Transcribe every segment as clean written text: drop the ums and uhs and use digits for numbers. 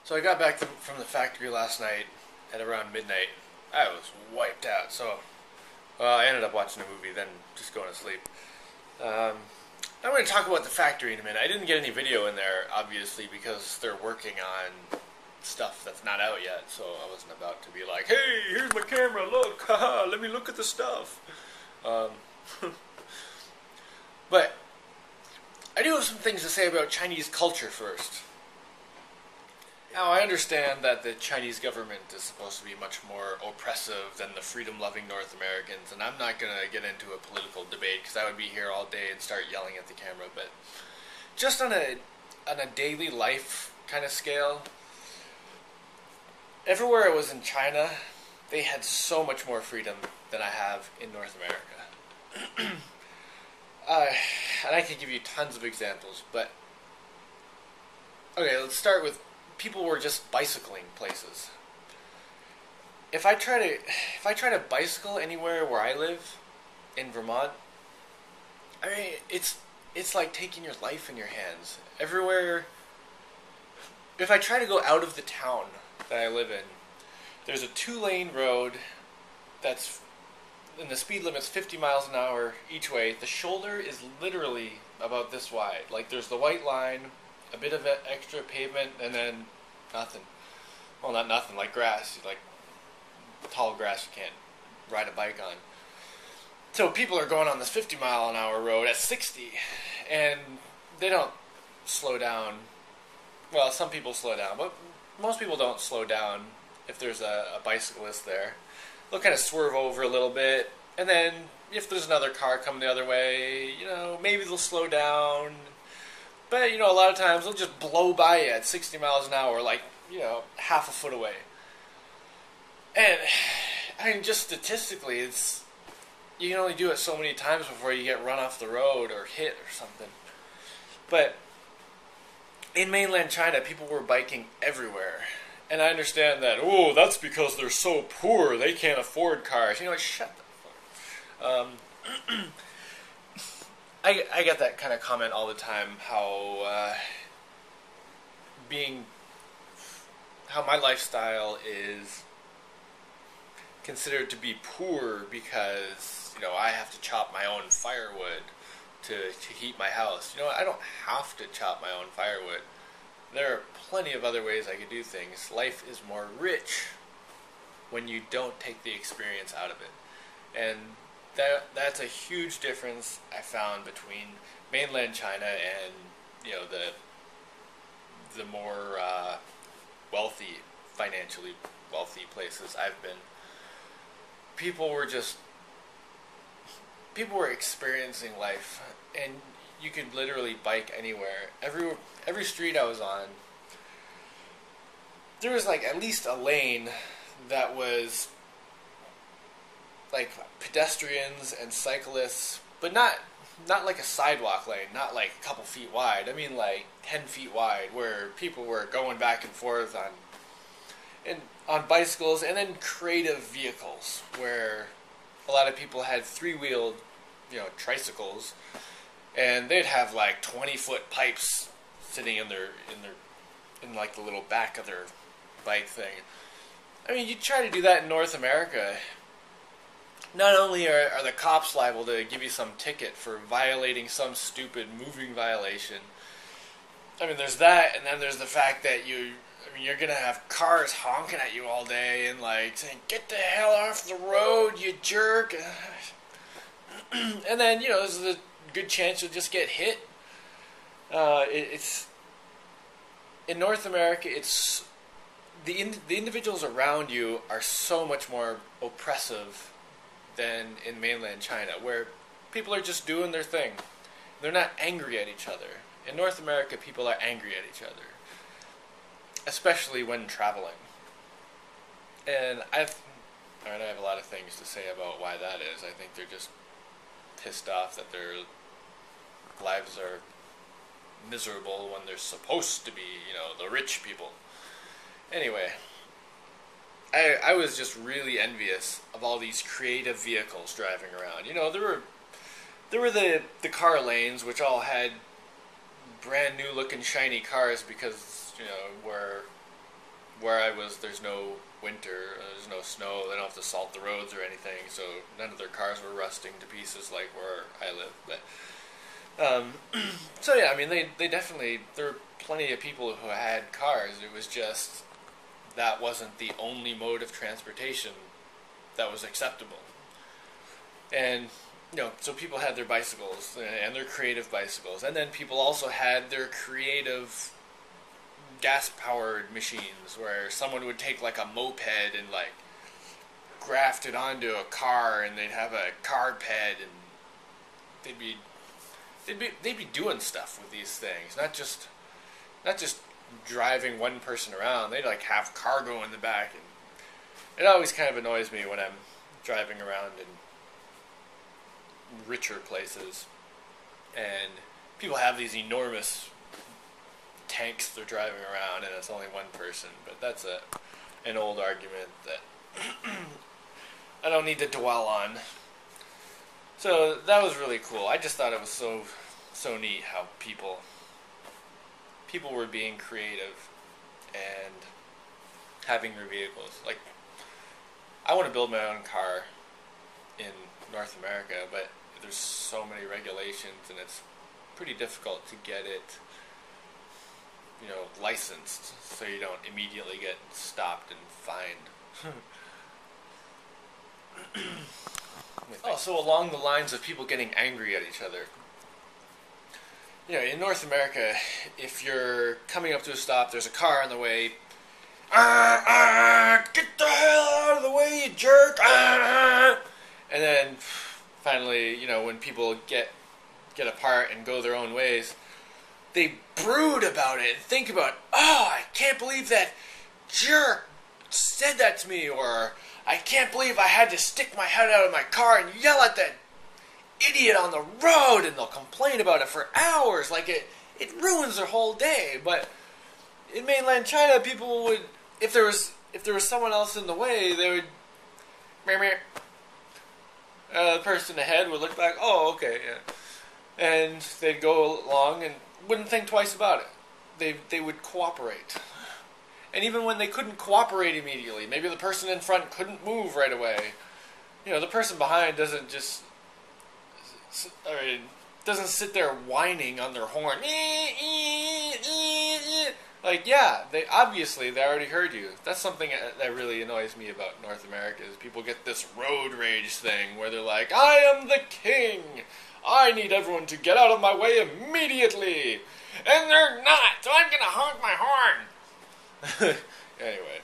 So I got back from the factory last night at around midnight. I was wiped out. I ended up watching a movie, then just going to sleep. I'm going to talk about the factory in a minute. I didn't get any video in there, obviously, because they're working on stuff that's not out yet. So I wasn't about to be like, "Hey, here's my camera. Look, haha, let me look at the stuff." But I do have some things to say about Chinese culture first. Now, I understand that the Chinese government is supposed to be much more oppressive than the freedom-loving North Americans, and I'm not going to get into a political debate because I would be here all day and start yelling at the camera, but just on a daily life kind of scale, everywhere I was in China, they had so much more freedom than I have in North America. And I could give you tons of examples, but okay, let's start with people were just bicycling places. If I try to bicycle anywhere where I live in Vermont, I mean it's like taking your life in your hands. Everywhere. If I try to go out of the town that I live in, there's a 2-lane road and the speed limit's 50 miles an hour each way. The shoulder is literally about this wide. Like there's the white line, a bit of extra pavement, and then nothing. Well, not nothing, like grass, like tall grass you can't ride a bike on. So people are going on this 50 mile an hour road at 60, and they don't slow down. Well, some people slow down, but most people don't slow down if there's a bicyclist there. They'll kind of swerve over a little bit, and then if there's another car coming the other way, maybe they'll slow down. But, a lot of times they'll just blow by you at 60 miles an hour, like, half a foot away. And, I mean, just statistically, you can only do it so many times before you get run off the road or hit or something. But in mainland China, people were biking everywhere. And I understand that, that's because they're so poor, they can't afford cars. Shut the fuck up. I get that kind of comment all the time, how my lifestyle is considered to be poor because, I have to chop my own firewood to heat my house. I don't have to chop my own firewood. There are plenty of other ways I could do things. Life is more rich when you don't take the experience out of it. And that's a huge difference I found between mainland China and the more financially wealthy places I've been. People were experiencing life, and you could literally bike anywhere. Every street I was on, there was like at least a lane that was like pedestrians and cyclists, but not like a sidewalk lane, not like a couple feet wide. I mean like 10 feet wide, where people were going back and forth on bicycles, and then creative vehicles where a lot of people had 3-wheeled, tricycles, and they'd have like 20-foot pipes sitting in like the little back of their bike thing. I mean, you try to do that in North America, not only are the cops liable to give you some ticket for violating some stupid moving violation. I mean, there's that, and then there's the fact that you're gonna have cars honking at you all day and like saying, "Get the hell off the road, you jerk!" And then there's a good chance you'll just get hit. It's in North America. It's the individuals around you are so much more oppressive than in mainland China, where people are just doing their thing. They're not angry at each other. In North America, people are angry at each other, especially when traveling. And I have a lot of things to say about why that is. I think they're just pissed off that their lives are miserable when they're supposed to be, the rich people. Anyway, I was just really envious of all these creative vehicles driving around. There were the car lanes, which all had brand new looking shiny cars because, where where I was, there's no winter, there's no snow, they don't have to salt the roads or anything, so none of their cars were rusting to pieces like where I live. But so yeah, I mean, they definitely, there were plenty of people who had cars. It was just that wasn't the only mode of transportation that was acceptable. And so people had their bicycles and their creative bicycles, and then people also had their creative gas-powered machines where someone would take like a moped and like graft it onto a car, and they'd have a car ped, and they'd be doing stuff with these things, not just driving one person around. They'd like have cargo in the back, and it always kind of annoys me when I'm driving around in richer places and people have these enormous tanks they're driving around and it's only one person. But that's an old argument that I don't need to dwell on. So that was really cool. I just thought it was so neat how people were being creative and having their vehicles. Like, I want to build my own car in North America, but there's so many regulations and it's pretty difficult to get it, licensed, so you don't immediately get stopped and fined. So along the lines of people getting angry at each other, in North America, if you're coming up to a stop, there's a car on the way. Get the hell out of the way, you jerk! And then finally, when people get apart and go their own ways, they brood about it and think about, I can't believe that jerk said that to me, or I can't believe I had to stick my head out of my car and yell at that idiot on the road, and they'll complain about it for hours. Like, it ruins their whole day. But in mainland China, people would, if there was someone else in the way, they would the person ahead would look back, okay, yeah. And they'd go along and wouldn't think twice about it. They would cooperate. And even when they couldn't cooperate immediately, maybe the person in front couldn't move right away, the person behind doesn't sit there whining on their horn. Like, yeah, they already heard you. That's something that really annoys me about North America, is people get this road rage thing where they're like, I am the king! I need everyone to get out of my way immediately! And they're not, so I'm gonna honk my horn! Anyway.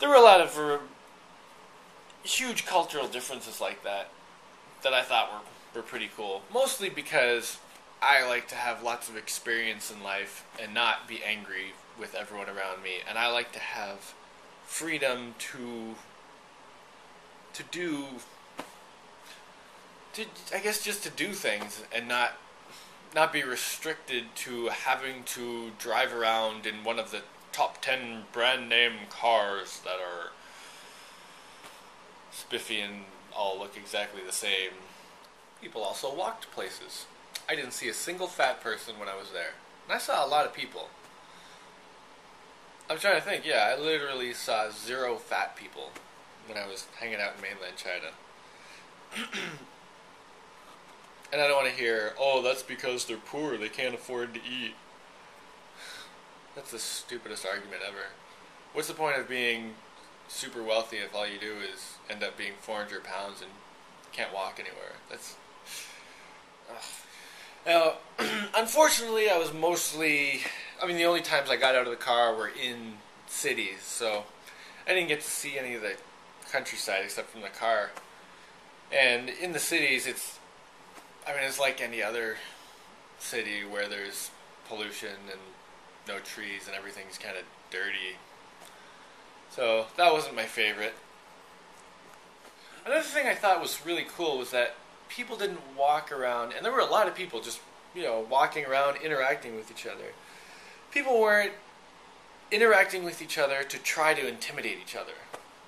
There were a lot of huge cultural differences like that I thought were pretty cool. Mostly because I like to have lots of experience in life and not be angry with everyone around me. And I like to have freedom to do things and not be restricted to having to drive around in one of the top 10 brand name cars that are spiffy and all look exactly the same. People also walked places. I didn't see a single fat person when I was there. And I saw a lot of people. I'm trying to think, I literally saw 0 fat people when I was hanging out in mainland China. And I don't want to hear, that's because they're poor, they can't afford to eat. That's the stupidest argument ever. What's the point of being super wealthy if all you do is end up being 400 pounds and can't walk anywhere? That's... Now, unfortunately, I was the only times I got out of the car were in cities, so I didn't get to see any of the countryside except from the car. And in the cities, it's like any other city where there's pollution and no trees and everything's kind of dirty. So that wasn't my favorite. Another thing I thought was really cool was that people didn't walk around, and there were a lot of people just, walking around, interacting with each other. People weren't interacting with each other to try to intimidate each other,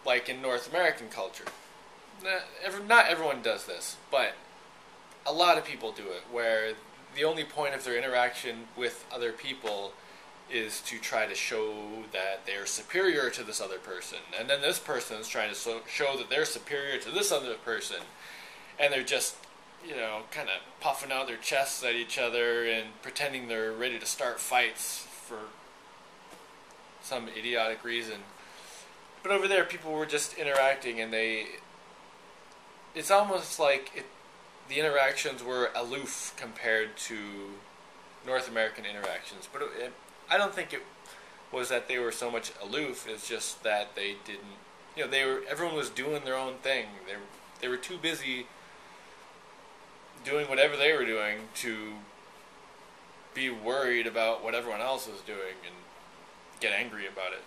like in North American culture. Not everyone does this, but a lot of people do it, where the only point of their interaction with other people is to try to show that they're superior to this other person, and then this person is trying to show that they're superior to this other person, and they're just, kind of puffing out their chests at each other and pretending they're ready to start fights for some idiotic reason. But over there, people were just interacting, and it's almost like the interactions were aloof compared to North American interactions. But I don't think it was that they were so much aloof. It's just that they didn't, everyone was doing their own thing. They were too busy doing whatever they were doing to be worried about what everyone else was doing and get angry about it.